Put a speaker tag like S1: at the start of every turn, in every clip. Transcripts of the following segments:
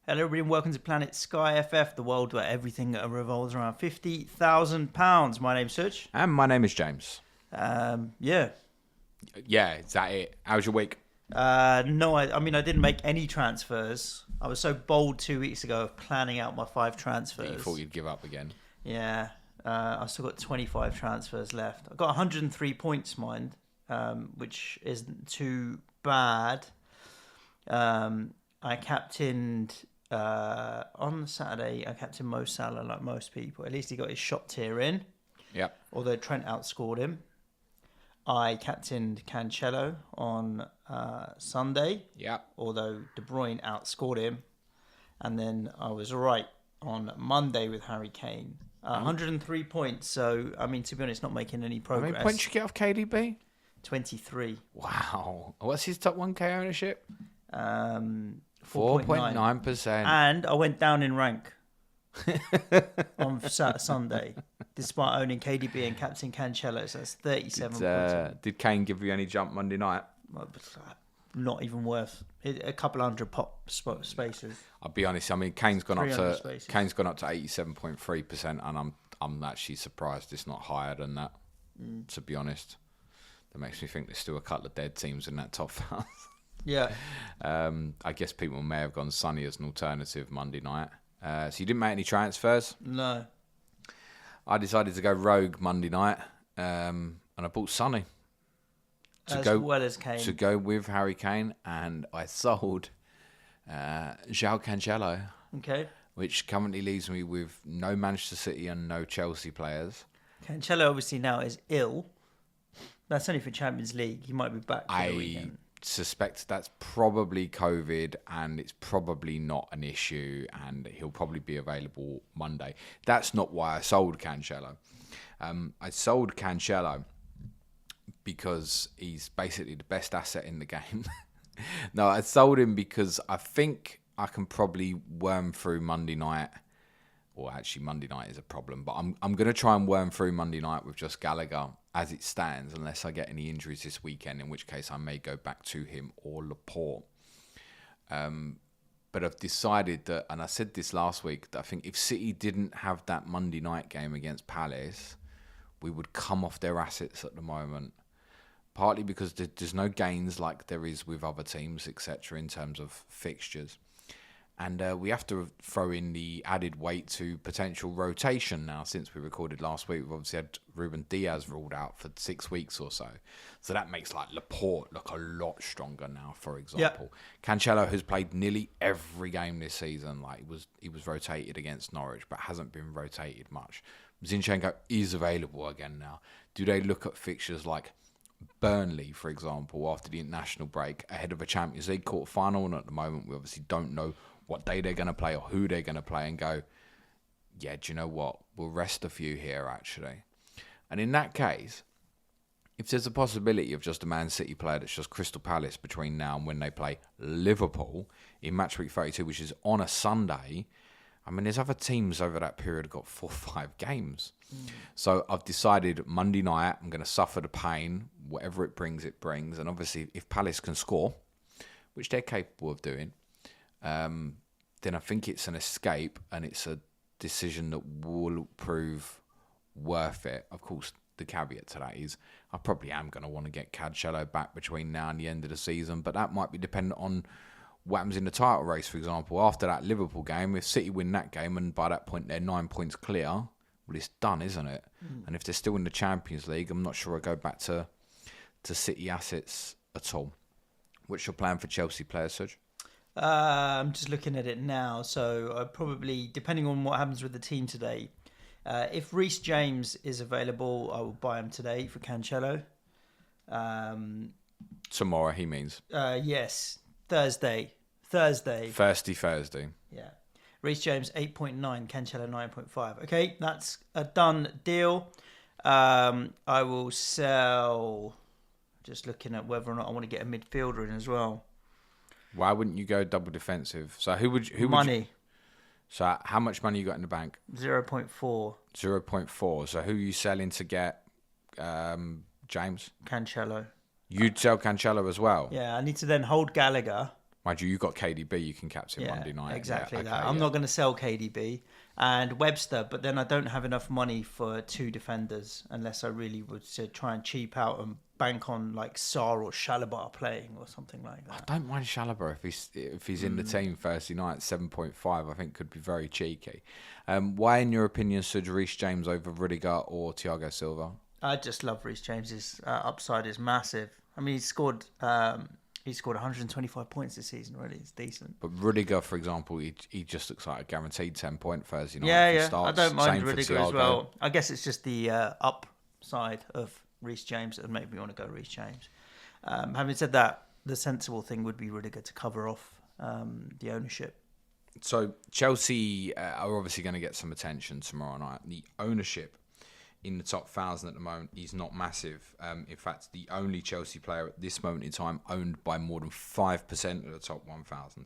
S1: Hello everybody and welcome to Planet SkyFF, the world where everything revolves around £50,000. My name's Such.
S2: And my name is James.
S1: Yeah,
S2: is that it? How's your week?
S1: No, I mean I didn't make any transfers. I was so bold 2 weeks ago of planning out my 5 transfers.
S2: You thought you'd give up again.
S1: Yeah, I've still got 25 transfers left. I've got 103 points, mind, which isn't too bad. I captained... on Saturday, I captained Mo Salah like most people. At least he got his shot tier in.
S2: Yep.
S1: Although Trent outscored him. I captained Cancelo on Sunday.
S2: Yep.
S1: Although De Bruyne outscored him. And then I was right on Monday with Harry Kane. 103 points. So, I mean, to be honest, not making any progress.
S2: How many points you get off KDB?
S1: 23.
S2: Wow. What's his top 1K ownership?
S1: 4.9%. And I went down in rank on Sunday, despite owning KDB and captain Cancelo. So that's 37 points.
S2: Did Kane give you any jump Monday night?
S1: Not even worth a couple hundred pop spaces.
S2: I'll be honest. I mean, Kane's gone up to
S1: spaces.
S2: 87.3%, and I'm actually surprised it's not higher than that. To be honest, that makes me think there's still a couple of dead teams in that top 5.
S1: Yeah.
S2: I guess people may have gone Sonny as an alternative Monday night. So you didn't make any transfers?
S1: No.
S2: I decided to go rogue Monday night, and I bought Sonny.
S1: Well as Kane.
S2: To go with Harry Kane, and I sold João Cancelo.
S1: Okay.
S2: Which currently leaves me with no Manchester City and no Chelsea players.
S1: Cancelo obviously now is ill. That's only for Champions League. He might be back for the weekend.
S2: Suspect that's probably COVID, and it's probably not an issue, and he'll probably be available Monday. That's not why I sold Cancelo. I sold Cancelo because he's basically the best asset in the game. No, I sold him because I think I can probably worm through Monday night. Or actually, Monday night is a problem, but I'm going to try and worm through Monday night with just Gallagher as it stands, unless I get any injuries this weekend, in which case I may go back to him or Laporte. But I've decided that, and I said this last week, that I think if City didn't have that Monday night game against Palace, we would come off their assets at the moment. Partly because there's no gains like there is with other teams, etc., in terms of fixtures. And we have to throw in the added weight to potential rotation now. Since we recorded last week, we've obviously had Ruben Diaz ruled out for 6 weeks or so. So that makes like Laporte look a lot stronger now, for example. Yep. Cancelo has played nearly every game this season. Like he was rotated against Norwich, but hasn't been rotated much. Zinchenko is available again now. Do they look at fixtures like Burnley, for example, after the international break, ahead of a Champions League quarter-final? And at the moment, we obviously don't know what day they're going to play or who they're going to play, and go, yeah, do you know what? We'll rest a few here, actually. And in that case, if there's a possibility of just a Man City player that's just Crystal Palace between now and when they play Liverpool in match week 32, which is on a Sunday, I mean, there's other teams over that period got 4 or 5 games. So I've decided Monday night I'm going to suffer the pain, whatever it brings, it brings. And obviously, if Palace can score, which they're capable of doing, then I think it's an escape, and it's a decision that will prove worth it. Of course, the caveat to that is I probably am going to want to get Cancelo back between now and the end of the season, but that might be dependent on what happens in the title race, for example. After that Liverpool game, if City win that game and by that point they're 9 points clear, well, it's done, isn't it? And if they're still in the Champions League, I'm not sure I go back to City assets at all. What's your plan for Chelsea players, Serge?
S1: I'm just looking at it now. So I probably, depending on what happens with the team today, if Reece James is available, I will buy him today for Cancelo.
S2: Tomorrow, he means?
S1: Yes. Thursday.
S2: Thursday.
S1: Yeah. Reece James 8.9, Cancelo 9.5. Okay, that's a done deal. I will sell. Just looking at whether or not I want to get a midfielder in as well.
S2: Why wouldn't you go double defensive? So who would you, so how much money you got in the bank?
S1: 0.4.
S2: 0.4. So who are you selling to get James?
S1: Cancelo.
S2: You'd sell Cancelo as well?
S1: Yeah, I need to then hold Gallagher
S2: Mind you, got KDB, you can captain Monday night.
S1: Exactly
S2: yeah,
S1: that.
S2: okay,
S1: I'm not going to sell KDB and Webster, but then I don't have enough money for 2 defenders unless I really would to try and cheap out and bank on like Sarr or Shalaba playing or something like that.
S2: I don't mind Shalaba if he's in the team Thursday night. 7.5, I think could be very cheeky. Why, in your opinion, should Reece James over Rudiger or Thiago Silva?
S1: I just love Reece James. His upside is massive. I mean, He scored 125 points this season already. It's decent.
S2: But Rudiger, for example, he just looks like a guaranteed 10-point Thursday night.
S1: Yeah.
S2: Starts.
S1: I don't mind
S2: Same
S1: Rudiger as well. I guess it's just the upside of Reece James that made me want to go Reece James. Having said that, the sensible thing would be Rudiger to cover off the ownership.
S2: So Chelsea are obviously going to get some attention tomorrow night. The ownership in the top 1,000 at the moment is not massive. In fact, the only Chelsea player at this moment in time owned by more than 5% of the top 1,000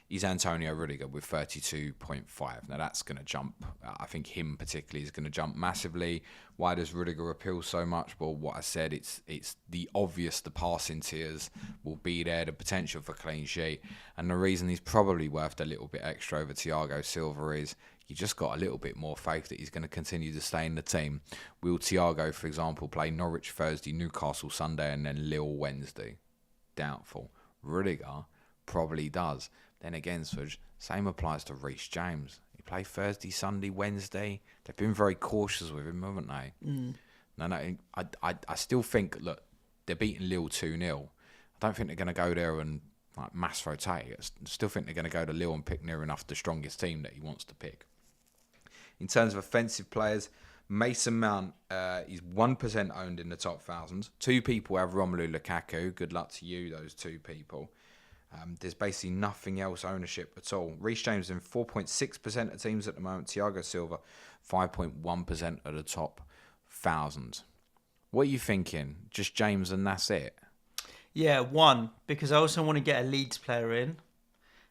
S2: is Antonio Rudiger with 32.5. Now that's going to jump. I think him particularly is going to jump massively. Why does Rudiger appeal so much? Well, what I said, it's the obvious, the passing tiers will be there, the potential for clean sheet. And the reason he's probably worth a little bit extra over Thiago Silva is you just got a little bit more faith that he's going to continue to stay in the team. Will Thiago, for example, play Norwich Thursday, Newcastle Sunday, and then Lille Wednesday? Doubtful. Rudiger probably does. Then again, Suj, same applies to Reece James. He played Thursday, Sunday, Wednesday. They've been very cautious with him, haven't they? No, I still think, look, they're beating Lille 2-0. I don't think they're going to go there and like mass rotate. I still think they're going to go to Lille and pick near enough the strongest team that he wants to pick. In terms of offensive players, Mason Mount is 1% owned in the top 1,000. 2 people have Romelu Lukaku. Good luck to you, those 2 people. There's basically nothing else ownership at all. Reece James in 4.6% of teams at the moment. Thiago Silva, 5.1% of the top 1,000. What are you thinking? Just James and that's it?
S1: Yeah, 1, because I also want to get a Leeds player in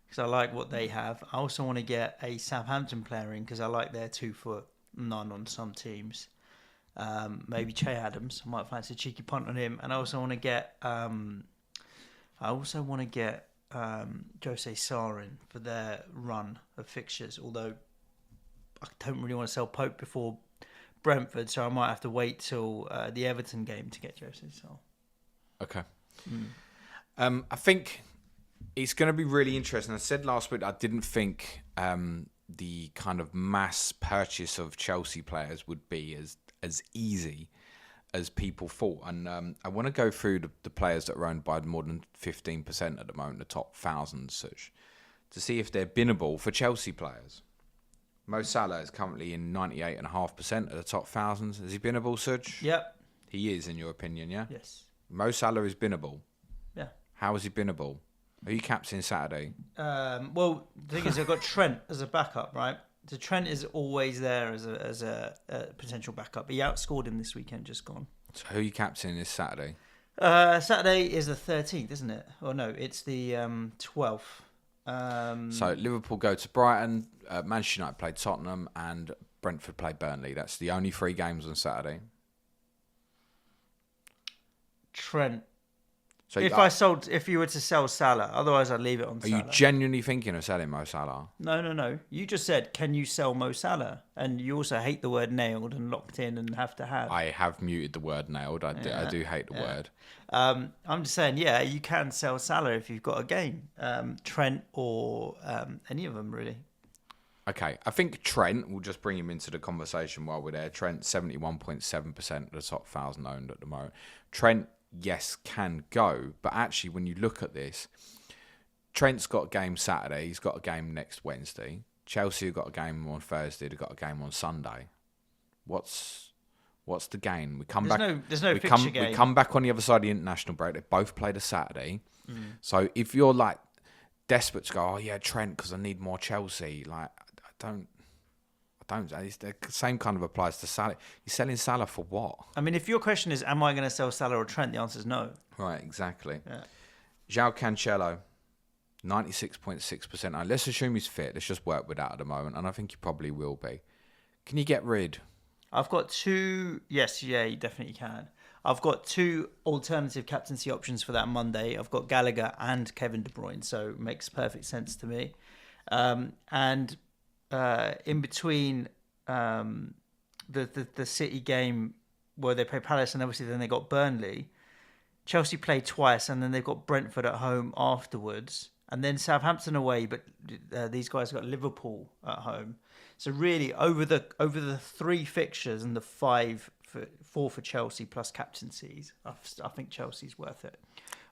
S1: because I like what they have. I also want to get a Southampton player in because I like their 2'9" on some teams. Maybe Che Adams. I might fancy a cheeky punt on him. And I also want to get Jose Sarr in for their run of fixtures, although I don't really want to sell Pope before Brentford, so I might have to wait till the Everton game to get Jose Sarr.
S2: Okay. I think it's going to be really interesting. I said last week I didn't think the kind of mass purchase of Chelsea players would be as easy as people thought. And I want to go through the players that are owned by more than 15% at the moment, the top 1,000 such, to see if they're binnable for Chelsea players. Mo Salah is currently in 98.5% of the top 1,000. Is he binnable, Suj?
S1: Yep.
S2: He is, in your opinion, yeah?
S1: Yes.
S2: Mo Salah is binnable.
S1: Yeah.
S2: How is he binnable? Are you captaining Saturday?
S1: Well, the thing is, I've got Trent as a backup, right? So Trent is always there as a potential backup. He outscored him this weekend, just gone.
S2: So who are you captaining this Saturday?
S1: Saturday is the 13th, isn't it? Or no, it's the 12th.
S2: So Liverpool go to Brighton, Manchester United play Tottenham, and Brentford play Burnley. That's the only 3 games on Saturday.
S1: Trent.
S2: So
S1: if you were to sell Salah, otherwise I'd leave it on Salah.
S2: Are you genuinely thinking of selling Mo Salah?
S1: No. You just said, can you sell Mo Salah? And you also hate the word nailed and locked in and have to have.
S2: I have muted the word nailed. I do hate the word.
S1: I'm just saying, yeah, you can sell Salah if you've got a game. Trent or any of them, really.
S2: Okay, I think Trent, we'll just bring him into the conversation while we're there. Trent, 71.7% of the top 1,000 owned at the moment. Trent, yes, can go, but actually when you look at this, Trent's got a game Saturday, he's got a game next Wednesday. Chelsea have got a game on Thursday, they've got a game on Sunday. What's the gain?
S1: There's no fixture game.
S2: We come back on the other side of the international break. They both played a Saturday. So if you're like desperate to go, oh yeah, Trent, because I need more Chelsea, like I don't. It's the same kind of applies to Salah. You're selling Salah for what?
S1: I mean, if your question is, am I going to sell Salah or Trent? The answer is no.
S2: Right, exactly.
S1: Yeah.
S2: João Cancelo, 96.6%. Now, let's assume he's fit. Let's just work with that at the moment, and I think he probably will be. Can you get rid?
S1: I've got 2. Yes, yeah, you definitely can. I've got two alternative captaincy options for that Monday. I've got Gallagher and Kevin De Bruyne, so it makes perfect sense to me. And in between the City game where they play Palace and obviously then they got Burnley, Chelsea play twice and then they've got Brentford at home afterwards and then Southampton away, but these guys got Liverpool at home. So really over the three fixtures and the four for Chelsea plus captaincies, I think Chelsea's worth it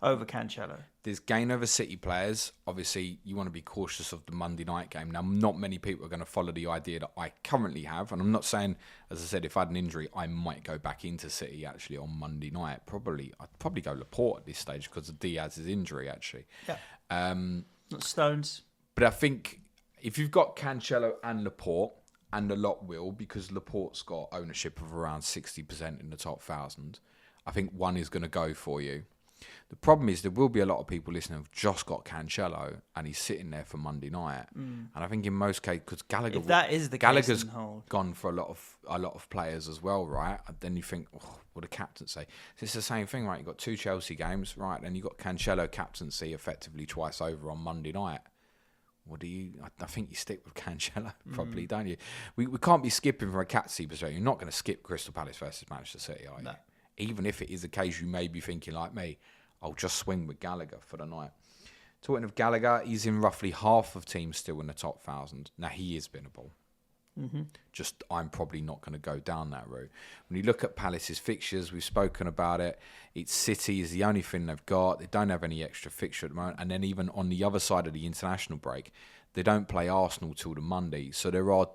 S1: over Cancelo.
S2: There's gain over City players. Obviously, you want to be cautious of the Monday night game. Now, not many people are going to follow the idea that I currently have. And I'm not saying, as I said, if I had an injury, I might go back into City actually on Monday night. I'd probably go Laporte at this stage because of Diaz's injury actually.
S1: Yeah. Not Stones.
S2: But I think if you've got Cancelo and Laporte, and a lot will, because Laporte's got ownership of around 60% in the top 1,000, I think one is going to go for you. The problem is there will be a lot of people listening who've just got Cancelo and he's sitting there for Monday night. And I think in most cases, because Gallagher,
S1: if that is the
S2: Gallagher's
S1: case,
S2: gone for a lot of players as well, right? And then you think, what a captaincy. So it's the same thing, right? You've got two Chelsea games, right? And you've got Cancelo captaincy effectively twice over on Monday night. I think you stick with Cancelo, probably, don't you? We can't be skipping from a captaincy perspective. You're not going to skip Crystal Palace versus Manchester City, are you?
S1: No.
S2: Even if it is a case you may be thinking like me, I'll just swing with Gallagher for the night. Talking of Gallagher, he's in roughly half of teams still in the top 1,000. Now, he is winnable. Just, I'm probably not going to go down that route. When you look at Palace's fixtures, we've spoken about it. It's City is the only thing they've got. They don't have any extra fixture at the moment. And then even on the other side of the international break, they don't play Arsenal till the Monday. So there are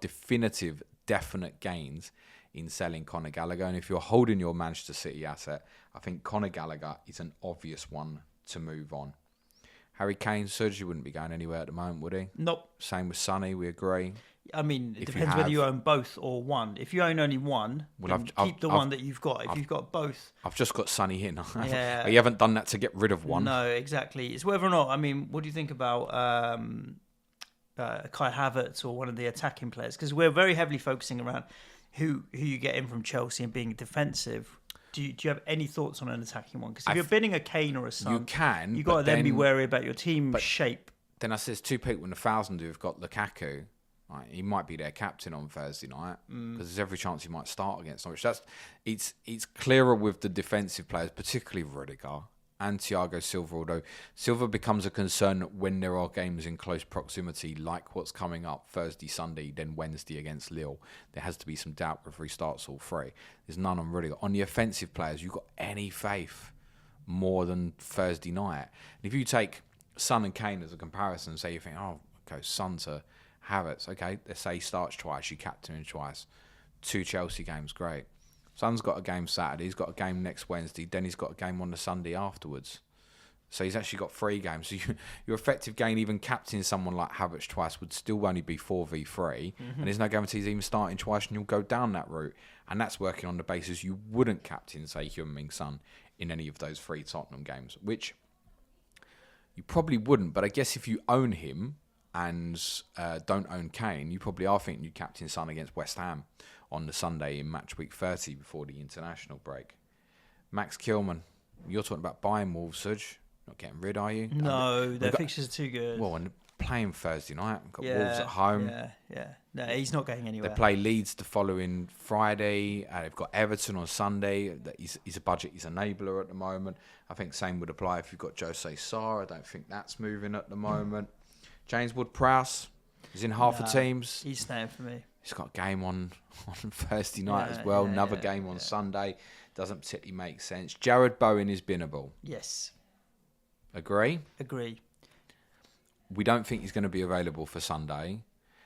S2: definite gains in selling Conor Gallagher. And if you're holding your Manchester City asset, I think Conor Gallagher is an obvious one to move on. Harry Kane, Sergio wouldn't be going anywhere at the moment, would he?
S1: Nope.
S2: Same with Sonny, we agree.
S1: I mean, it depends whether you own both or one. If you own only one, keep the one that you've got. If you've got both...
S2: I've just got Sonny in.
S1: Yeah.
S2: You haven't done that to get rid of one.
S1: No, exactly. It's whether or not... I mean, what do you think about Kai Havertz or one of the attacking players? Because we're very heavily focusing around who you get in from Chelsea and being defensive. Do you have any thoughts on an attacking one? Because if you're bidding a Kane or a Son,
S2: you can.
S1: You've got to then be wary about your team shape.
S2: Then I says two people in 1,000 who've got Lukaku. Right, he might be their captain on Thursday night because there's every chance he might start against Norwich. It's clearer with the defensive players, particularly Rudiger and Thiago Silva, although Silva becomes a concern when there are games in close proximity like what's coming up Thursday, Sunday, then Wednesday against Lille. There has to be some doubt if he starts all three. There's none on Rudiger. On the offensive players, you've got any faith more than Thursday night. And if you take Son and Kane as a comparison, say you think, okay, Son to Havertz, okay, let's say he starts twice, you captain him twice. 2 Chelsea games, great. Son's got a game Saturday, he's got a game next Wednesday, then he's got a game on the Sunday afterwards. So he's actually got 3 games. So your effective gain, even captaining someone like Havertz twice, would still only be 4v3. And there's no guarantees even starting twice and you'll go down that route. And that's working on the basis you wouldn't captain, say, Heung-min Son in any of those 3 Tottenham games, which you probably wouldn't. But I guess if you own him and don't own Kane, you probably are thinking you captain Son against West Ham on the Sunday in match week 30 before the international break. Max Kilman, you're talking about buying Wolves, Suj. Not getting rid, are you?
S1: No, their fixtures are too good.
S2: Well, and playing Thursday night. We've got Wolves at home.
S1: Yeah. No, he's not going anywhere.
S2: They play Leeds the following Friday. They've got Everton on Sunday. He's a budget, he's an enabler at the moment. I think same would apply if you've got Jose Sarr. I don't think that's moving at the moment. James Ward-Prowse is in half the teams.
S1: He's staying for me.
S2: He's got a game on Thursday night as well. Another game on Sunday. Doesn't particularly make sense. Jared Bowen is binnable.
S1: Yes.
S2: Agree?
S1: Agree.
S2: We don't think he's going to be available for Sunday.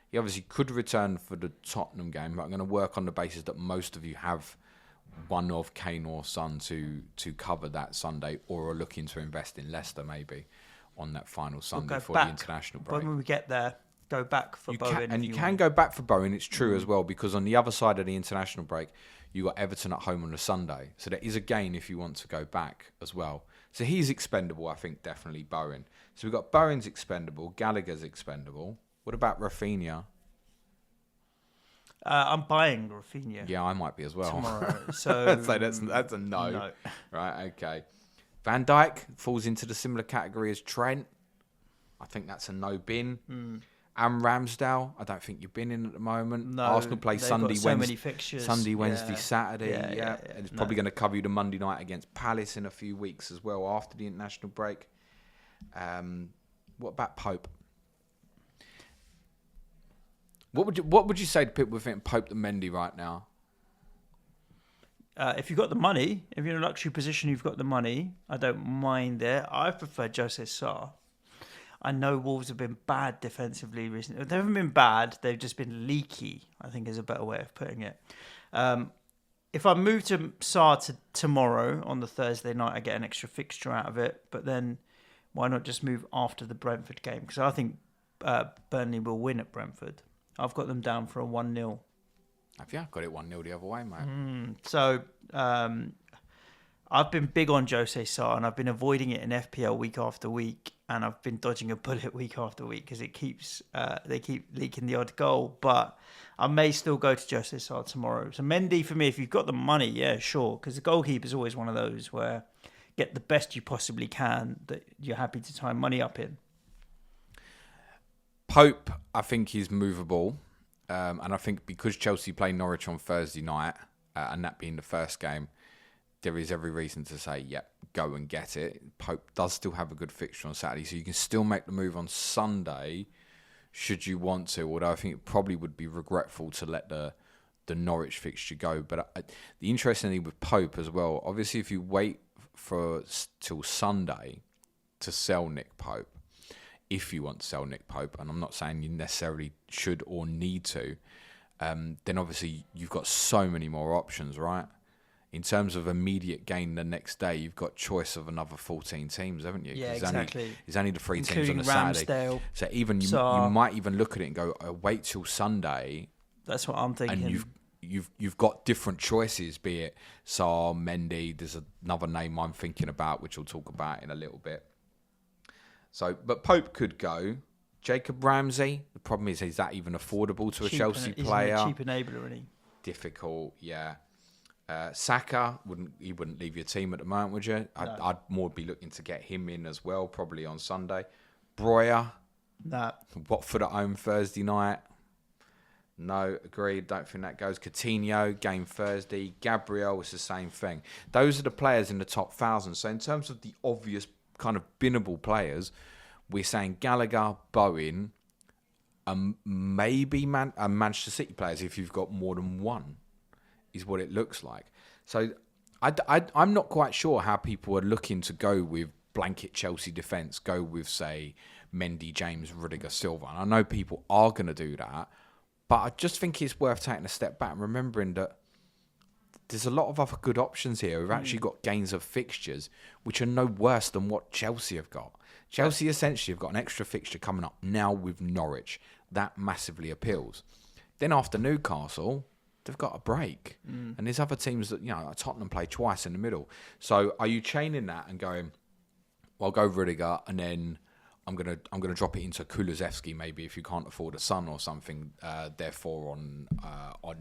S2: He obviously could return for the Tottenham game, but I'm going to work on the basis that most of you have one of Kane or Son to cover that Sunday, or are looking to invest in Leicester maybe on that final Sunday for the international break.
S1: When we get there, go back for Bowen.
S2: You can go back for Bowen, it's true as well, because on the other side of the international break, you got Everton at home on the Sunday. So there is a gain if you want to go back as well. So he's expendable, I think, definitely Bowen. So we've got Bowen's expendable, Gallagher's expendable. What about Raphinha?
S1: I'm buying Raphinha
S2: Yeah, I might be as well.
S1: tomorrow. So,
S2: that's a no.
S1: no.
S2: Right, okay. Van Dijk falls into the similar category as Trent. I think that's a no bin. And Ramsdale, I don't think you're binning at the moment.
S1: No,
S2: Arsenal play
S1: they've
S2: Sunday,
S1: got so
S2: Wednesday,
S1: many fixtures.
S2: Sunday, Wednesday,
S1: Yeah.
S2: Saturday.
S1: Yeah.
S2: And it's probably going to cover you the Monday night against Palace in a few weeks as well after the international break. What about Pope? What would you say to people who think Pope and Mendy right now?
S1: If you've got the money, if you're in a luxury position, you've got the money, I don't mind it. I prefer Jose Sarr. I know Wolves have been bad defensively recently. They haven't been bad, they've just been leaky, I think is a better way of putting it. If I move to Sarr tomorrow on the Thursday night, I get an extra fixture out of it. But then why not just move after the Brentford game? Because I think Burnley will win at Brentford. I've got them down for a 1-0.
S2: Have you got it 1-0 the other way, mate?
S1: So I've been big on Jose Sarr, and I've been avoiding it in FPL week after week, and I've been dodging a bullet week after week because they keep leaking the odd goal. But I may still go to Jose Sarr tomorrow. So Mendy for me, if you've got the money, yeah, sure, because the goalkeeper is always one of those where get the best you possibly can that you're happy to tie money up in.
S2: Pope, I think he's movable. And I think because Chelsea play Norwich on Thursday night, and that being the first game, there is every reason to say, yep, go and get it. Pope does still have a good fixture on Saturday, so you can still make the move on Sunday should you want to, although I think it probably would be regretful to let the Norwich fixture go. But the interesting thing with Pope as well, obviously if you wait till Sunday to sell Nick Pope, if you want to sell Nick Pope, and I'm not saying you necessarily should or need to, then obviously you've got so many more options, right? In terms of immediate gain the next day, you've got choice of another 14 teams, haven't you?
S1: Yeah, exactly.
S2: There's only the 3 teams on
S1: Including
S2: a Saturday.
S1: Ramsdale,
S2: So even you might even look at it and go, wait till Sunday.
S1: That's what I'm thinking.
S2: And you've got different choices, be it Sarr, Mendy. There's another name I'm thinking about, which we'll talk about in a little bit. So, but Pope could go. Jacob Ramsey. The problem is that even affordable to a Chelsea player?
S1: Isn't a cheap enabler, isn't he?
S2: Difficult, yeah. Saka wouldn't leave your team at the moment, would you?
S1: No.
S2: I'd more be looking to get him in as well, probably on Sunday. Breuer.
S1: No.
S2: Watford at home Thursday night. No, agreed. Don't think that goes. Coutinho, game Thursday. Gabriel, it's the same thing. Those are the players in the top 1,000. So in terms of the obvious kind of binnable players, we're saying Gallagher, Bowen, maybe Manchester City players if you've got more than one, is what it looks like. So I'm not quite sure how people are looking to go with blanket Chelsea defence, go with, say, Mendy, James, Rudiger, Silva. And I know people are going to do that, but I just think it's worth taking a step back and remembering that there's a lot of other good options here. We've actually got gains of fixtures, which are no worse than what Chelsea have got. Chelsea essentially have got an extra fixture coming up now with Norwich. That massively appeals. Then after Newcastle, they've got a break. And there's other teams that, like Tottenham play twice in the middle. So are you chaining that and going, well, I'll go Rudiger and then I'm gonna drop it into Kulusevski maybe if you can't afford a Son or something. Therefore, on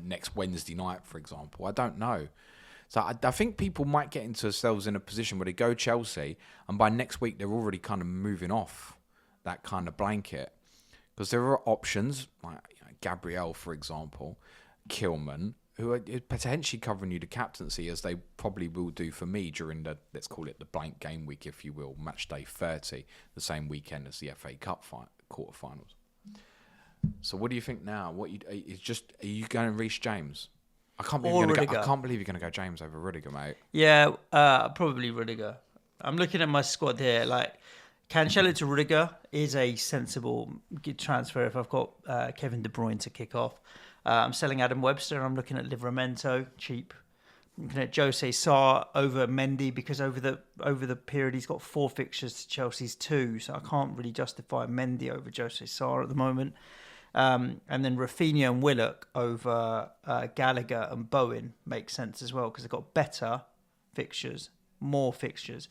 S2: next Wednesday night, for example, I don't know. So I think people might get into themselves in a position where they go Chelsea, and by next week they're already kind of moving off that kind of blanket because there are options like Gabriel, for example, Kilman, who are potentially covering you the captaincy as they probably will do for me during the, let's call it the blank game week, if you will, match day 30, the same weekend as the FA Cup quarterfinals. So what do you think now? Are you going to Reece James? I can't believe you're going to go James over Rudiger, mate.
S1: Yeah, probably Rudiger. I'm looking at my squad here. Like Cancelo to Rudiger is a sensible transfer if I've got Kevin De Bruyne to kick off. I'm selling Adam Webster and I'm looking at Livramento, cheap. I'm looking at Jose Sarr over Mendy because over the period he's got 4 fixtures to Chelsea's 2, so I can't really justify Mendy over Jose Sarr at the moment. And then Raphinha and Willock over Gallagher and Bowen makes sense as well because they've got better fixtures, more fixtures.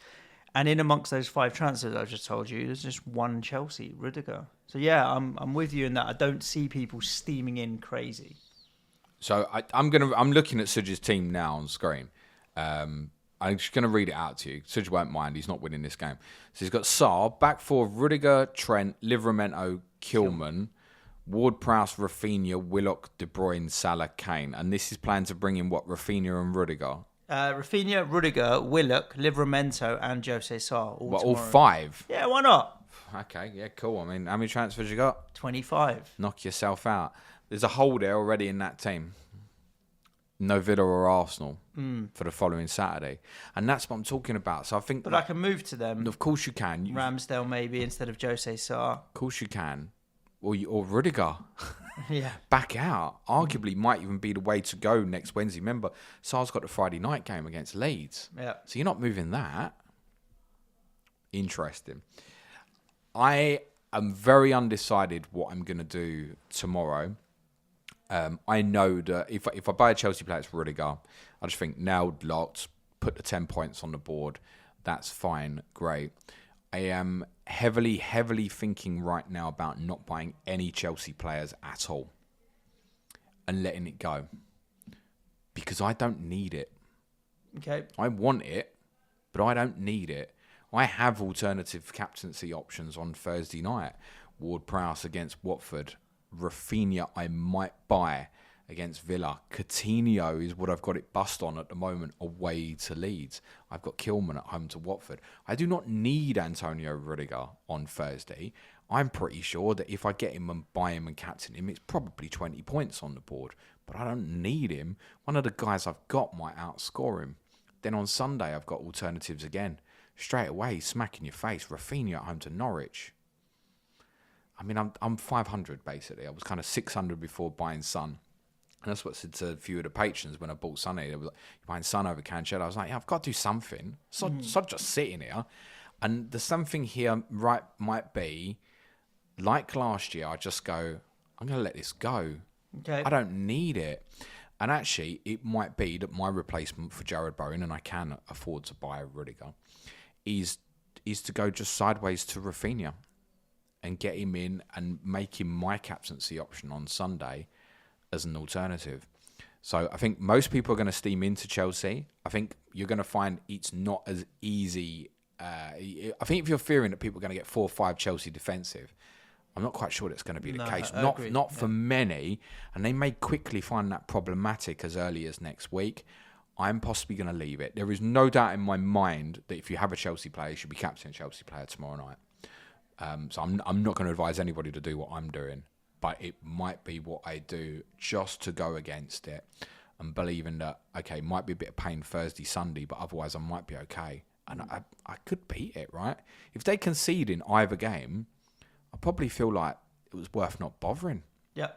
S1: And in amongst those 5 transfers I've just told you, there's just one Chelsea, Rudiger. So yeah, I'm with you in that. I don't see people steaming in crazy.
S2: So I'm looking at Suj's team now on screen. I'm just going to read it out to you. Suj won't mind. He's not winning this game. So he's got Sarr, back four, Rudiger, Trent, Livramento, Kilman, Ward-Prowse, Raphinha, Willock, De Bruyne, Salah, Kane. And this is planned to bring in what? Raphinha and Rudiger?
S1: Raphinha, Rudiger, Willock, Livramento, and Jose Sarr.
S2: All five?
S1: Yeah, why not?
S2: Okay, yeah, cool. I mean, how many transfers you got?
S1: 25.
S2: Knock yourself out. There's a hole there already in that team. No Villa or Arsenal for the following Saturday. And that's what I'm talking about. So I think...
S1: But I can move to them.
S2: Of course you can.
S1: Ramsdale maybe instead of Jose Sarr.
S2: Of course you can. Or Rudiger.
S1: Yeah.
S2: Back out. Arguably might even be the way to go next Wednesday. Remember, Sarr's got the Friday night game against Leeds.
S1: Yeah.
S2: So you're not moving that. Interesting. I am very undecided what I'm going to do tomorrow. I know that if I buy a Chelsea player, it's Rudiger. I just think nailed, locked, put the 10 points on the board. That's fine, great. I am heavily thinking right now about not buying any Chelsea players at all and letting it go because I don't need it.
S1: Okay.
S2: I want it, but I don't need it. I have alternative captaincy options on Thursday night. Ward-Prowse against Watford. Raphinha I might buy against Villa. Coutinho is what I've got it bust on at the moment away to Leeds. I've got Kilman at home to Watford. I do not need Antonio Rudiger on Thursday. I'm pretty sure that if I get him and buy him and captain him, it's probably 20 points on the board. But I don't need him. One of the guys I've got might outscore him. Then on Sunday, I've got alternatives again. Straight away, smack in your face. Raphinha at home to Norwich. I mean, I'm 500 basically. I was kind of 600 before buying Son. And that's what I said to a few of the patrons when I bought Sonny. They were like, you're buying Son over Cancelo. I was like, yeah, I've got to do something. So just sitting here. And the something here might be, like last year, I just go, I'm going to let this go.
S1: Okay.
S2: I don't need it. And actually, it might be that my replacement for Jared Bowen, and I can afford to buy a Rudiger, is to go just sideways to Raphinha and get him in and make him my captaincy option on Sunday as an alternative. So I think most people are going to steam into Chelsea. I think you're going to find it's not as easy. I think if you're fearing that people are going to get 4 or 5 Chelsea defensive, I'm not quite sure that's going to be the case. Not for many, and they may quickly find that problematic as early as next week. I'm possibly going to leave it. There is no doubt in my mind that if you have a Chelsea player, you should be captaining a Chelsea player tomorrow night. So I'm not going to advise anybody to do what I'm doing, but it might be what I do just to go against it and believing that, okay, might be a bit of pain Thursday, Sunday, but otherwise I might be okay. And I could beat it, right? If they concede in either game, I probably feel like it was worth not bothering.
S1: Yeah.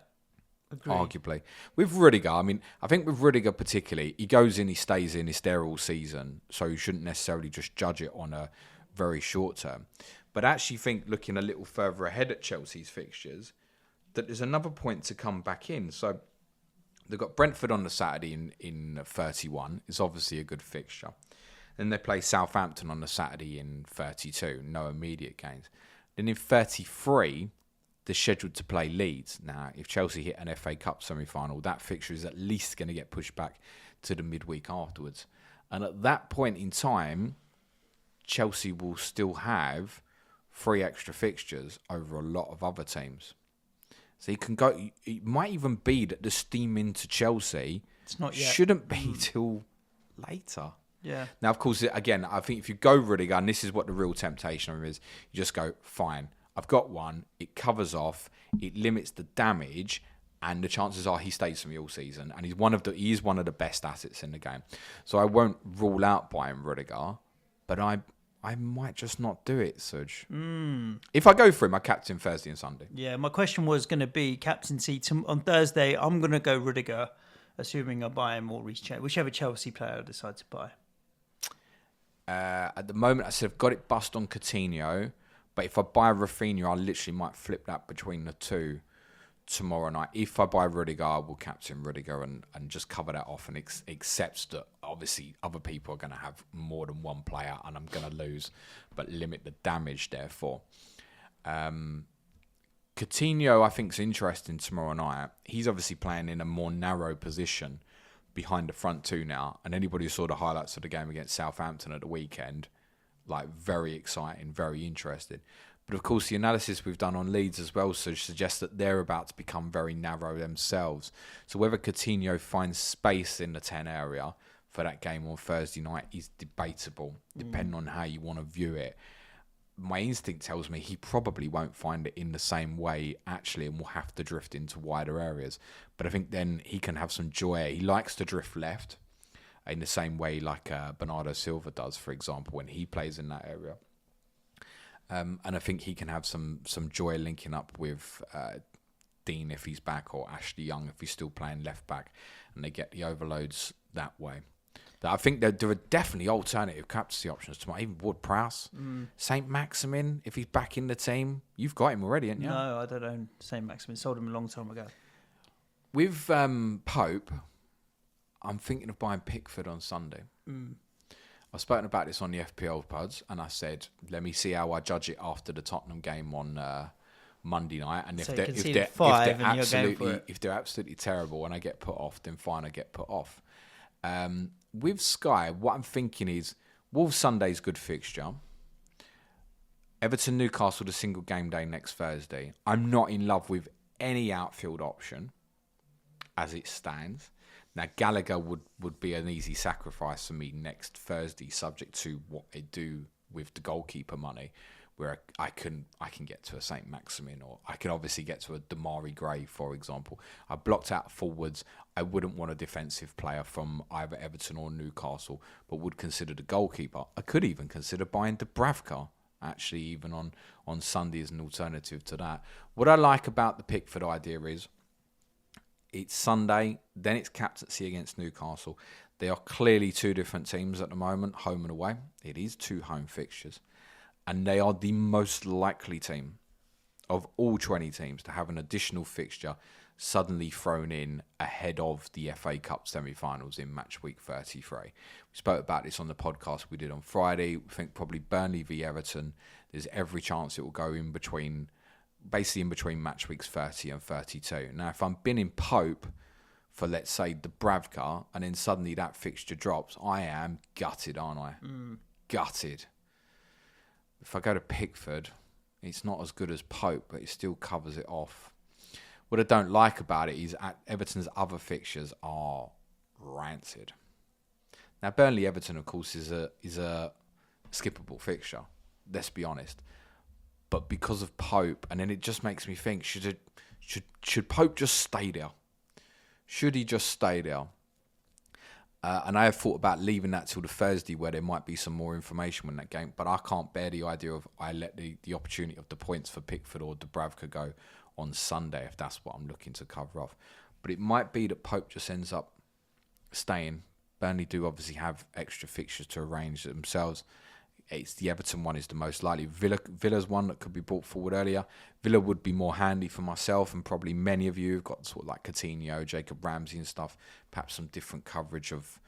S1: Agreed.
S2: Arguably. With Rudiger, I mean, I think with Rudiger particularly, he goes in, he stays in, he's there all season, so you shouldn't necessarily just judge it on a very short term. But I actually think, looking a little further ahead at Chelsea's fixtures, that there's another point to come back in. So they've got Brentford on the Saturday in 31. It's obviously a good fixture. Then they play Southampton on the Saturday in 32. No immediate gains. Then in 33, they're scheduled to play Leeds. Now, if Chelsea hit an FA Cup semi-final, that fixture is at least going to get pushed back to the midweek afterwards. And at that point in time, Chelsea will still have 3 extra fixtures over a lot of other teams. So you can go. It might even be that the steam into Chelsea shouldn't be till later.
S1: Yeah.
S2: Now, of course, again, I think if you go Rudiger, and this is what the real temptation is, you just go, fine, I've got one, it covers off, it limits the damage, and the chances are he stays for me all season, and he is one of the best assets in the game. So I won't rule out buying Rudiger, but I might just not do it, Suj. If I go for him, I captain Thursday and Sunday.
S1: Yeah, my question was going to be captaincy. On Thursday, I'm going to go Rudiger, assuming I buy him or whichever Chelsea player I decide to buy.
S2: At the moment, I said I've got it bust on Coutinho, but if I buy Raphinha, I literally might flip that between the two tomorrow night. If I buy Rudiger, I will captain Rudiger and just cover that off and accept that obviously other people are going to have more than one player and I'm going to lose, but limit the damage therefore. Coutinho, I think, is interesting tomorrow night. He's obviously playing in a more narrow position behind the front two now. And anybody who saw the highlights of the game against Southampton at the weekend, like, very exciting, very interesting. But of course, the analysis we've done on Leeds as well suggests that they're about to become very narrow themselves. So whether Coutinho finds space in the 10 area for that game on Thursday night is debatable, depending on how you want to view it. My instinct tells me he probably won't find it in the same way, actually, and will have to drift into wider areas. But I think then he can have some joy. He likes to drift left in the same way like Bernardo Silva does, for example, when he plays in that area. And I think he can have some joy linking up with Dean if he's back, or Ashley Young if he's still playing left back, and they get the overloads that way. But I think there are definitely alternative captaincy options tomorrow. Even Ward-Prowse, Saint Maximin, if he's back in the team, you've got him already, haven't you?
S1: No, I don't own Saint Maximin. Sold him a long time ago.
S2: With Pope, I'm thinking of buying Pickford on Sunday. I've spoken about this on the FPL pods, and I said, let me see how I judge it after the Tottenham game on Monday night. And if they're absolutely terrible and I get put off, then fine, I get put off. With Sky, what I'm thinking is Wolves Sunday's good fixture. Everton Newcastle the single game day next Thursday. I'm not in love with any outfield option as it stands. Now Gallagher would be an easy sacrifice for me next Thursday, subject to what they do with the goalkeeper money, where I can get to a Saint Maximin, or I can obviously get to a Damari Gray, for example. I blocked out forwards. I wouldn't want a defensive player from either Everton or Newcastle, but would consider the goalkeeper. I could even consider buying Dubravka, actually, even on Sunday as an alternative to that. What I like about the Pickford idea is it's Sunday, then it's captaincy against Newcastle. They are clearly two different teams at the moment, home and away. It is two home fixtures. And they are the most likely team of all 20 teams to have an additional fixture suddenly thrown in ahead of the FA Cup semi-finals in match week 33. We spoke about this on the podcast we did on Friday. We think probably Burnley v Everton. There's every chance it will go in between match weeks 30 and 32. Now, if I'm binning Pope for, let's say, Dubravka, and then suddenly that fixture drops, I am gutted, aren't I? Gutted. If I go to Pickford, it's not as good as Pope, but it still covers it off. What I don't like about it is Everton's other fixtures are rancid. Now, Burnley-Everton, of course, is a skippable fixture. Let's be honest. But because of Pope, and then it just makes me think, should Pope just stay there? Should he just stay there? And I have thought about leaving that till the Thursday where there might be some more information on that game, but I can't bear the idea of I let the opportunity of the points for Pickford or Dubravka go on Sunday if that's what I'm looking to cover off. But it might be that Pope just ends up staying. Burnley do obviously have extra fixtures to arrange themselves. It's the Everton one is the most likely. Villa's one that could be brought forward earlier. Villa would be more handy for myself and probably many of you who've got sort of like Coutinho, Jacob Ramsey and stuff. Perhaps some different coverage of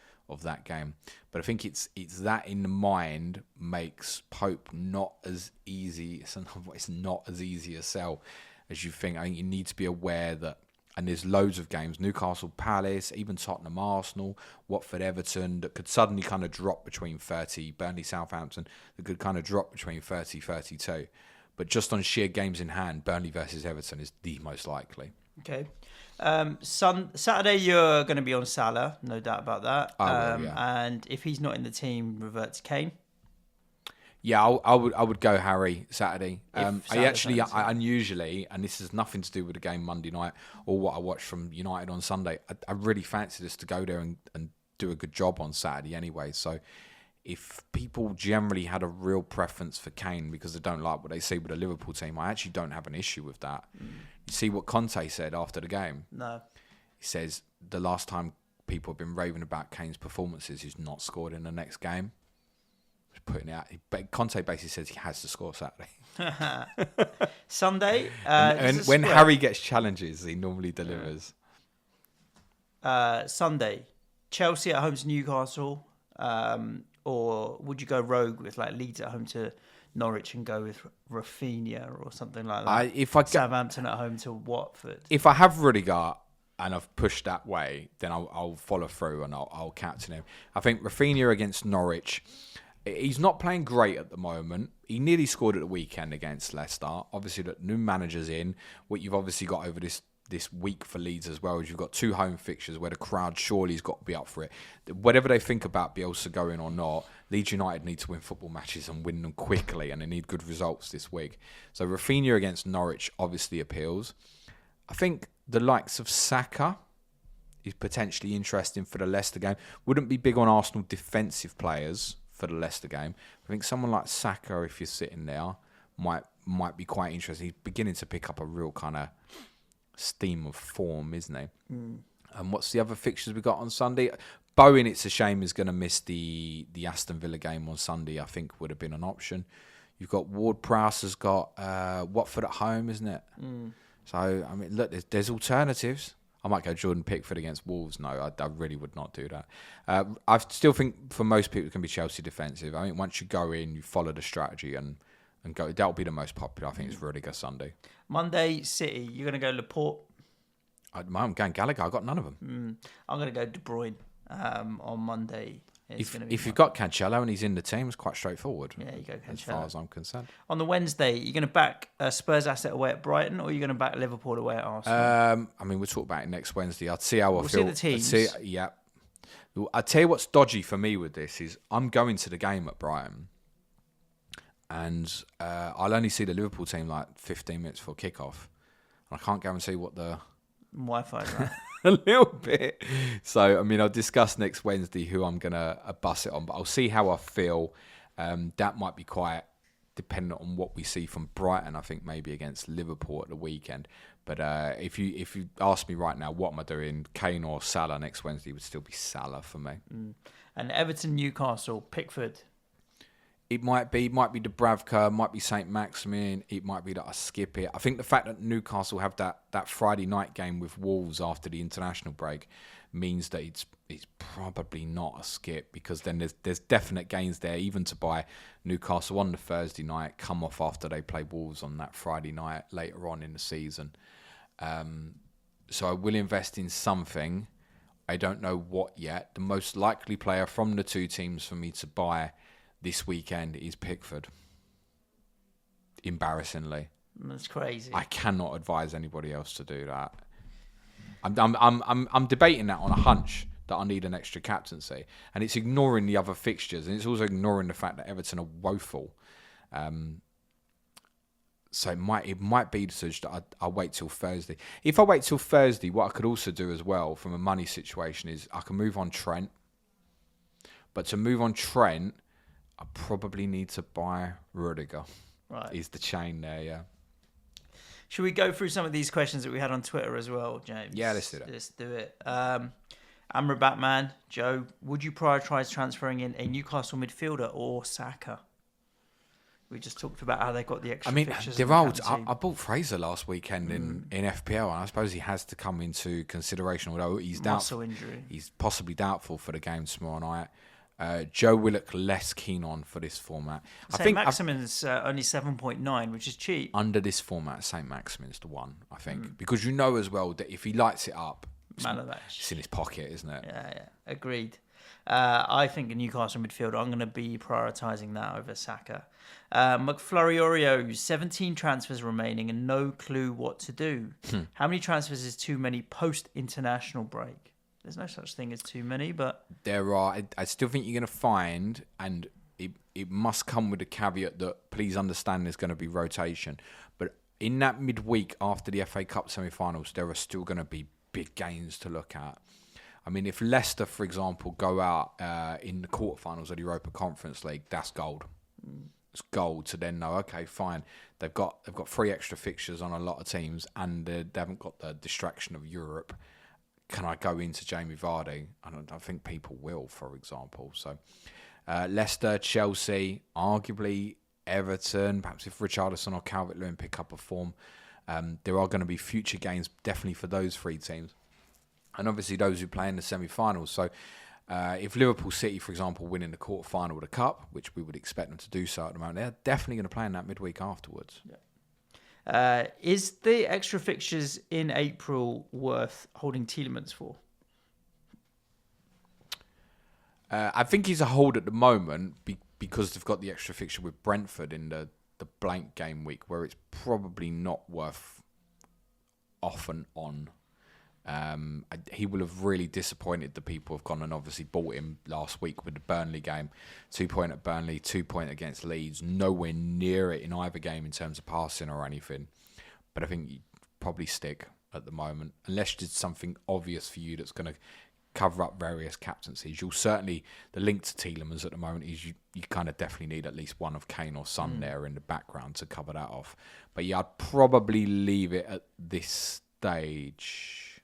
S2: that game. But I think it's that in the mind makes Pope not as easy. It's not as easy a sell as you think. I think you need to be aware that. And there's loads of games, Newcastle, Palace, even Tottenham, Arsenal, Watford, Everton, that could suddenly kind of drop between 30, Burnley, Southampton, that could kind of drop between 30, 32. But just on sheer games in hand, Burnley versus Everton is the most likely.
S1: Okay. Saturday, you're going to be on Salah, no doubt about that.
S2: I will, yeah.
S1: And if he's not in the team, revert to Kane.
S2: Yeah, I would go Harry Saturday. I unusually, and this has nothing to do with the game Monday night or what I watched from United on Sunday, I really fancy this to go there and do a good job on Saturday anyway. So if people generally had a real preference for Kane because they don't like what they see with the Liverpool team, I actually don't have an issue with that. You see what Conte said after the game?
S1: No.
S2: He says the last time people have been raving about Kane's performances, he's not scored in the next game. Putting out, but Conte basically says he has to score Saturday.
S1: Sunday,
S2: and when Harry gets challenges, he normally delivers.
S1: Sunday, Chelsea at home to Newcastle, or would you go rogue with like Leeds at home to Norwich and go with Raphinha or something like that. Southampton at home to Watford.
S2: If I have Rudiger and I've pushed that way, then I'll follow through and I'll captain him. I think Raphinha against Norwich, he's not playing great at the moment. He nearly scored at the weekend against Leicester. Obviously, the new manager's in. What you've obviously got over this week for Leeds as well is you've got 2 home fixtures where the crowd surely has got to be up for it. Whatever they think about Bielsa going or not, Leeds United need to win football matches and win them quickly, and they need good results this week. So Raphinha against Norwich obviously appeals. I think the likes of Saka is potentially interesting for the Leicester game. Wouldn't be big on Arsenal defensive players for the Leicester game. I think someone like Saka, if you're sitting there, might be quite interesting. He's beginning to pick up a real kind of steam of form, isn't he? And what's the other fixtures we got on Sunday? Bowen, it's a shame, is going to miss the Aston Villa game on Sunday. I think would have been an option. You've got Ward-Prowse has got Watford at home, isn't it? So, I mean, look, there's alternatives. I might go Jordan Pickford against Wolves. No, I really would not do that. I still think for most people it can be Chelsea defensive. I mean, once you go in, you follow the strategy and go. That'll be the most popular. I think it's Rudiger Sunday.
S1: Monday, City. You're going to go Laporte?
S2: I'm going Gallagher. I've got none of them.
S1: I'm going to go De Bruyne on Monday.
S2: If you've got Cancelo and he's in the team, it's quite straightforward.
S1: Yeah, you go Cancelo.
S2: As far as I'm concerned.
S1: On the Wednesday, you're going to back Spurs asset away at Brighton, or you're going to back Liverpool away at Arsenal?
S2: I mean, we'll talk about it next Wednesday. I'll see how I feel.
S1: See the teams.
S2: Yeah. I'll tell you what's dodgy for me with this is I'm going to the game at Brighton, and I'll only see the Liverpool team like 15 minutes before kickoff. I can't guarantee what the
S1: Wi-Fi is like.
S2: a little bit. So, I mean, I'll discuss next Wednesday who I'm going to bus it on, but I'll see how I feel. That might be quite dependent on what we see from Brighton, I think maybe against Liverpool at the weekend. But if you ask me right now, what am I doing, Kane or Salah next Wednesday, would still be Salah for me.
S1: And Everton, Newcastle, Pickford.
S2: It might be Dubravka, might be St. Maximin, it might be that I skip it. I think the fact that Newcastle have that Friday night game with Wolves after the international break means that it's probably not a skip, because then there's definite gains there, even to buy Newcastle on the Thursday night, come off after they play Wolves on that Friday night later on in the season. So I will invest in something. I don't know what yet. The most likely player from the two teams for me to buy this weekend is Pickford. Embarrassingly,
S1: that's crazy.
S2: I cannot advise anybody else to do that. I'm debating that on a hunch that I need an extra captaincy, and it's ignoring the other fixtures, and it's also ignoring the fact that Everton are woeful. So it might be such that I'll wait till Thursday. If I wait till Thursday, what I could also do as well from a money situation is I can move on Trent. But to move on Trent, I probably need to buy Rudiger.
S1: Right.
S2: Is the chain there, yeah.
S1: Should we go through some of these questions that we had on Twitter as well, James?
S2: Yeah, let's do that.
S1: Let's do it. Amra Batman, Joe, would you prioritise transferring in a Newcastle midfielder or Saka? We just talked about how they got the extra fixtures.
S2: They're old. I bought Fraser last weekend in FPL, and I suppose he has to come into consideration, although he's
S1: muscle injury.
S2: He's possibly doubtful for the game tomorrow night. Joe Willock less keen on for this format.
S1: I think Maximin's only 7.9, which is cheap.
S2: Under this format, St. Maximin's the one, I think. Because you know as well that if he lights it up,
S1: man of the match.
S2: It's in his pocket, isn't it?
S1: Yeah. Agreed. I think a Newcastle midfielder, I'm going to be prioritising that over Saka. McFlurry Oreo, 17 transfers remaining and no clue what to do. How many transfers is too many post-international break? There's no such thing as too many, but... There
S2: are. I still think you're going to find, and it must come with a caveat that please understand there's going to be rotation. But in that midweek after the FA Cup semi-finals, there are still going to be big games to look at. I mean, if Leicester, for example, go out in the quarterfinals of the Europa Conference League, that's gold. It's gold to then know, okay, fine. They've got 3 extra fixtures on a lot of teams, and they haven't got the distraction of Europe. Can I go into Jamie Vardy? I think people will, for example. So Leicester, Chelsea, arguably Everton, perhaps if Richarlison or Calvert-Lewin pick up a form, there are going to be future games definitely for those 3 teams. And obviously those who play in the semi-finals. So If Liverpool City, for example, win in the quarter-final of the Cup, which we would expect them to do so at the moment, they're definitely going to play in that midweek afterwards.
S1: Is the extra fixtures in April worth holding Tielemans for?
S2: I think he's a hold at the moment because they've got the extra fixture with Brentford in the blank game week, where it's probably not worth off and on. He will have really disappointed the people who've gone and obviously bought him last week with the Burnley game. 2 point at Burnley, 2 point against Leeds. Nowhere near it in either game in terms of passing or anything. But I think you probably stick at the moment. Unless there's something obvious for you that's going to cover up various captaincies. You'll certainly, the link to Tielemans at the moment is you kind of definitely need at least one of Kane or Son there in the background to cover that off. But yeah, I'd probably leave it at this stage.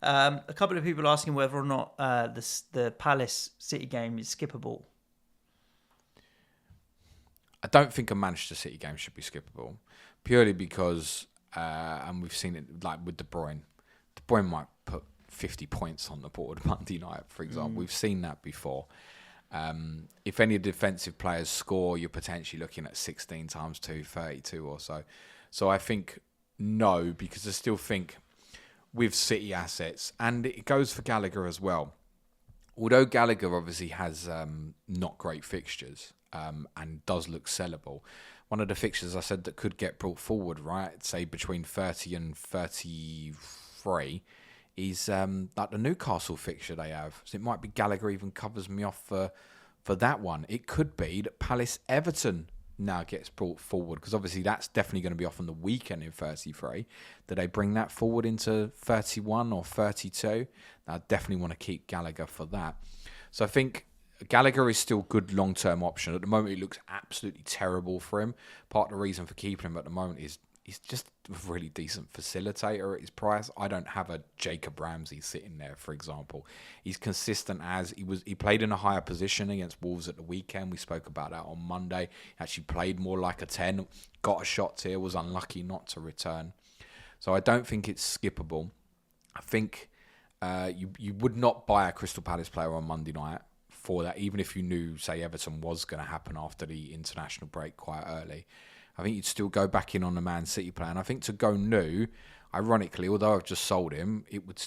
S1: A couple of people asking whether or not the Palace City game is skippable.
S2: I don't think a Manchester City game should be skippable, purely because, and we've seen it like with De Bruyne. De Bruyne might put 50 points on the board Monday night, for example. We've seen that before. If any defensive players score, you're potentially looking at 16 times 2, 32 or so. So I think no, because I still think with City assets, and it goes for Gallagher as well. Although Gallagher obviously has not great fixtures and does look sellable, one of the fixtures I said that could get brought forward, right, say between 30 and 33, is like the Newcastle fixture they have. So it might be Gallagher even covers me off for that one. It could be that Palace Everton now gets brought forward, because obviously that's definitely going to be off on the weekend in 33. Do they bring that forward into 31 or 32? I definitely want to keep Gallagher for that. So I think Gallagher is still a good long-term option. At the moment, it looks absolutely terrible for him. Part of the reason for keeping him at the moment is he's just a really decent facilitator at his price. I don't have a Jacob Ramsey sitting there, for example. He's consistent as he played in a higher position against Wolves at the weekend. We spoke about that on Monday. He actually played more like a 10, got a shot here, was unlucky not to return. So I don't think it's skippable. I think you would not buy a Crystal Palace player on Monday night for that, even if you knew, say, Everton was going to happen after the international break quite early. I think you'd still go back in on the Man City player. And I think to go new, ironically, although I've just sold him, it would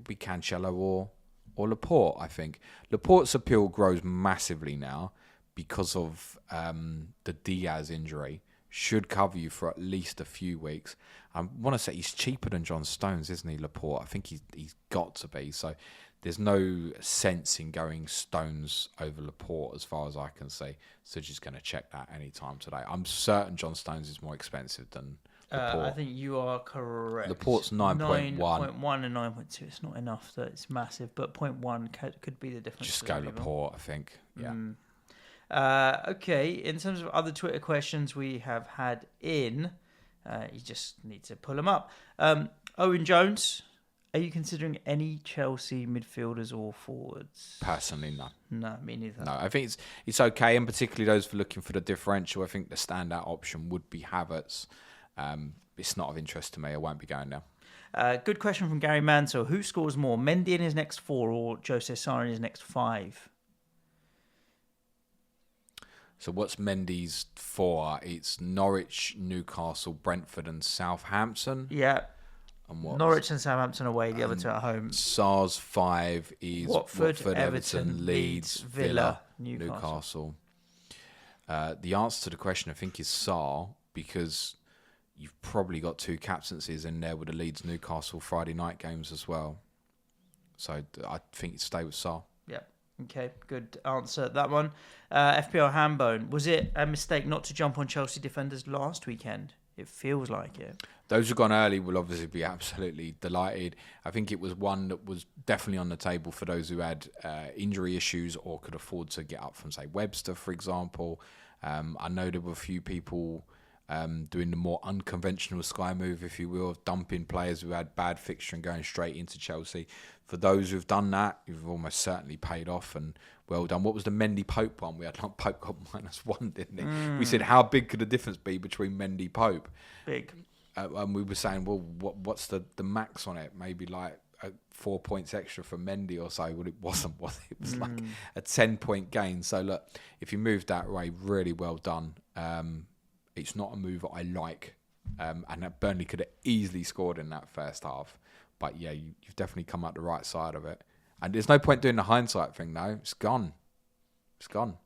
S2: be Cancelo or Laporte, I think. Laporte's appeal grows massively now because of the Diaz injury. Should cover you for at least a few weeks. I want to say he's cheaper than John Stones, isn't he, Laporte? I think he's got to be. So there's no sense in going Stones over Laporte as far as I can see. So just going to check that anytime today. I'm certain John Stones is more expensive than Laporte.
S1: I think you are correct.
S2: Laporte's 9.1.
S1: 9.1 and 9.2. It's not enough that it's massive, but 0.1 could be the difference.
S2: Just go Laporte, I think. Yeah.
S1: Okay, in terms of other Twitter questions we have had in, you just need to pull them up. Owen Jones, are you considering any Chelsea midfielders or forwards?
S2: Personally, no.
S1: No, me neither.
S2: No, I think it's okay, and particularly those for looking for the differential. I think the standout option would be Havertz. It's not of interest to me. I won't be going there.
S1: Good question from Gary Mansell. Who scores more, Mendy in his next 4 or Jose Sarr in his next 5?
S2: So what's Mendy's 4? It's Norwich, Newcastle, Brentford and Southampton.
S1: Yeah.
S2: And what?
S1: Norwich and Southampton away, the other 2 at home.
S2: Sarr's 5 is
S1: Watford,
S2: Everton, Leeds, Villa,
S1: Newcastle.
S2: The answer to the question, I think, is Sarr, because you've probably got 2 captaincies in there with the Leeds Newcastle Friday night games as well. So I think you'd stay with Sarr.
S1: Yeah. Okay, good answer. That one. FPL Hambone. Was it a mistake not to jump on Chelsea defenders last weekend? It feels like it.
S2: Those who've gone early will obviously be absolutely delighted. I think it was one that was definitely on the table for those who had injury issues or could afford to get up from, say, Webster, for example. I know there were a few people doing the more unconventional Sky move, if you will, of dumping players who had bad fixture and going straight into Chelsea. For those who've done that, you've almost certainly paid off, and well done. What was the Mendy Pope one? We had like Pope got -1, didn't he? We said, how big could the difference be between Mendy Pope?
S1: Big.
S2: And we were saying, well, what's the max on it? Maybe like 4 points extra for Mendy or so. Well, it wasn't, was it? It was like a 10-point gain. So look, if you moved that way, really well done. It's not a move that I like. And that Burnley could have easily scored in that first half. But yeah, you've definitely come out the right side of it. And there's no point doing the hindsight thing, though. It's gone. It's gone.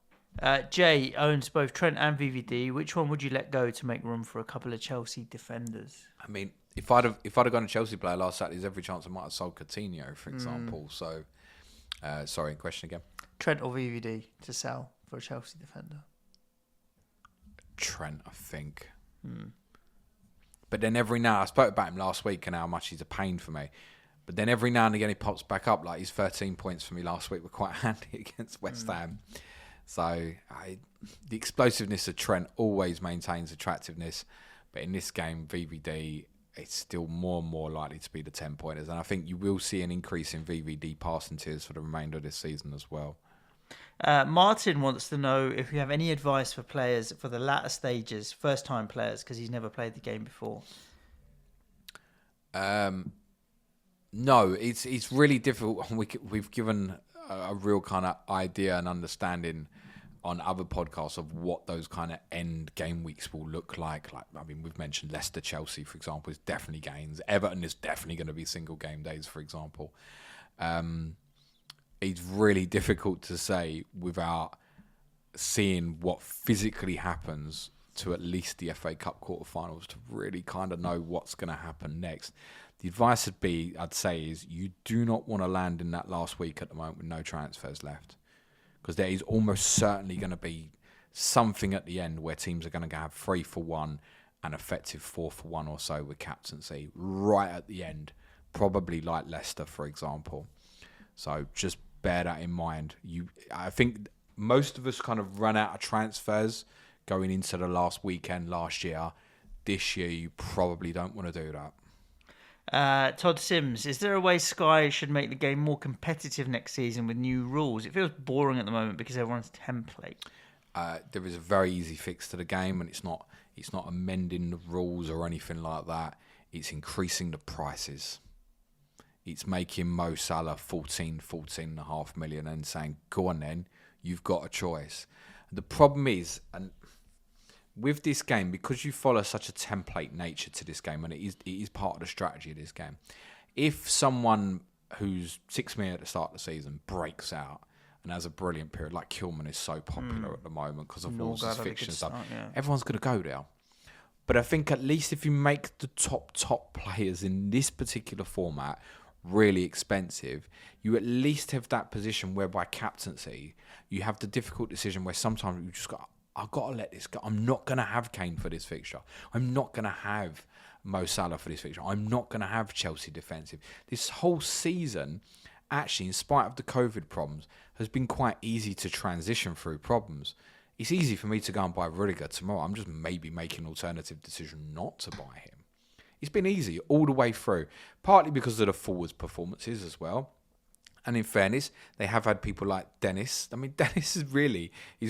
S1: Jay owns both Trent and VVD. Which one would you let go to make room for a couple of Chelsea defenders?
S2: I mean, if I'd have gone a Chelsea player last Saturday, there's every chance I might have sold Coutinho, for example. So, sorry, question again.
S1: Trent or VVD to sell for a Chelsea defender?
S2: Trent, I think. But then every now, I spoke about him last week and how much he's a pain for me. But then every now and again he pops back up. Like his 13 points for me last week were quite handy against West Ham. So the explosiveness of Trent always maintains attractiveness. But in this game, VVD, it's still more and more likely to be the 10-pointers. And I think you will see an increase in VVD passing tiers for the remainder of this season as well.
S1: Martin wants to know if you have any advice for players for the latter stages, first-time players, because he's never played the game before.
S2: No, it's really difficult. We've given a real kind of idea and understanding on other podcasts of what those kind of end game weeks will look like. Like, I mean, we've mentioned Leicester, Chelsea, for example, is definitely gains. Everton is definitely going to be single game days, for example. It's really difficult to say without seeing what physically happens to at least the FA Cup quarterfinals to really kind of know what's going to happen next. The advice I'd say is you do not want to land in that last week at the moment with no transfers left, because there is almost certainly going to be something at the end where teams are going to have 3-for-1 and effective 4-for-1 or so with captaincy right at the end, probably like Leicester, for example. So just bear that in mind. I think most of us kind of run out of transfers going into the last weekend last year. This year, you probably don't want to do that.
S1: Todd Sims, is there a way Sky should make the game more competitive next season with new rules? It feels boring at the moment because everyone's template.
S2: There is a very easy fix to the game, and it's not amending the rules or anything like that. It's increasing the prices. It's making Mo Salah 14.5 million and saying, go on then, you've got a choice. The problem is, and with this game, because you follow such a template nature to this game, and it is part of the strategy of this game, if someone who's 6 million at the start of the season breaks out and has a brilliant period, like Kilman is so popular at the moment because of all his fiction and stuff, everyone's going to go there. But I think at least if you make the top players in this particular format really expensive, you at least have that position whereby captaincy, you have the difficult decision where sometimes you just got, I've got to let this go. I'm not going to have Kane for this fixture. I'm not going to have Mo Salah for this fixture. I'm not going to have Chelsea defensive. This whole season, actually, in spite of the COVID problems, has been quite easy to transition through problems. It's easy for me to go and buy Rudiger tomorrow. I'm just maybe making an alternative decision not to buy him. It's been easy all the way through, partly because of the forwards' performances as well. And in fairness, they have had people like Dennis. I mean, Dennis is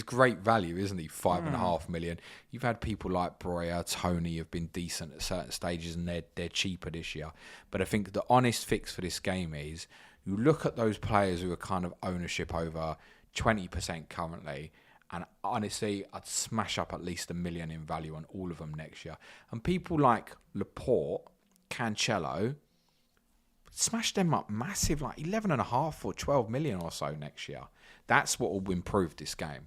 S2: great value, isn't he? 5.5 million. You've had people like Breuer, Tony have been decent at certain stages, and they're cheaper this year. But I think the honest fix for this game is you look at those players who are kind of ownership over 20% currently, and honestly, I'd smash up at least $1 million in value on all of them next year. And people like Laporte, Cancelo, smash them up massive, like 11.5 or 12 million or so next year. That's what will improve this game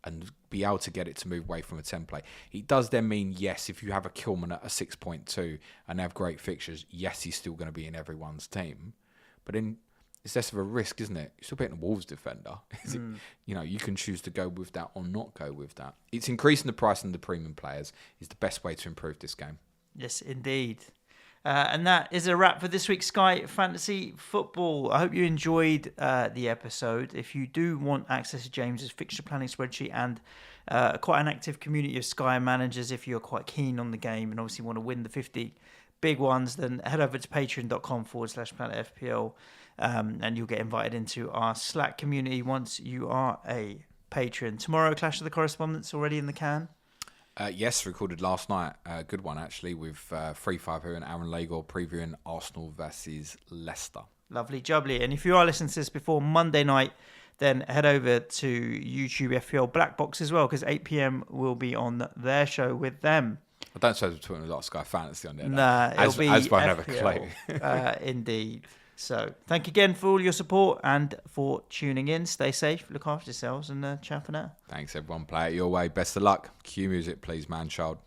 S2: and be able to get it to move away from a template. It does then mean, yes, if you have a Kilman at a 6.2 and have great fixtures, yes, he's still going to be in everyone's team. But then it's less of a risk, isn't it? You're still beating a Wolves defender. You can choose to go with that or not go with that. It's increasing the price on the premium players is the best way to improve this game.
S1: Yes, indeed. And that is a wrap for this week's Sky Fantasy Football. I hope you enjoyed the episode. If you do want access to James's fixture planning spreadsheet and quite an active community of Sky managers, if you're quite keen on the game and obviously want to win the 50 big ones, then head over to patreon.com/planetfpl and you'll get invited into our Slack community once you are a patron. Tomorrow, Clash of the Correspondents already in the can?
S2: Yes, recorded last night. Good one, actually, with 3-5 here and Aaron Lagor previewing Arsenal versus Leicester.
S1: Lovely jubbly. And if you are listening to this before Monday night, then head over to YouTube FPL Black Box as well, because 8 p.m. will be on their show with them.
S2: I don't suppose we're talking a lot of Sky Fantasy on there.
S1: Nah, it'll be
S2: as I have a
S1: FPL,
S2: clue.
S1: indeed. So, thank you again for all your support and for tuning in. Stay safe, look after yourselves, and ciao for now.
S2: Thanks, everyone. Play it your way. Best of luck. Cue music, please, man child.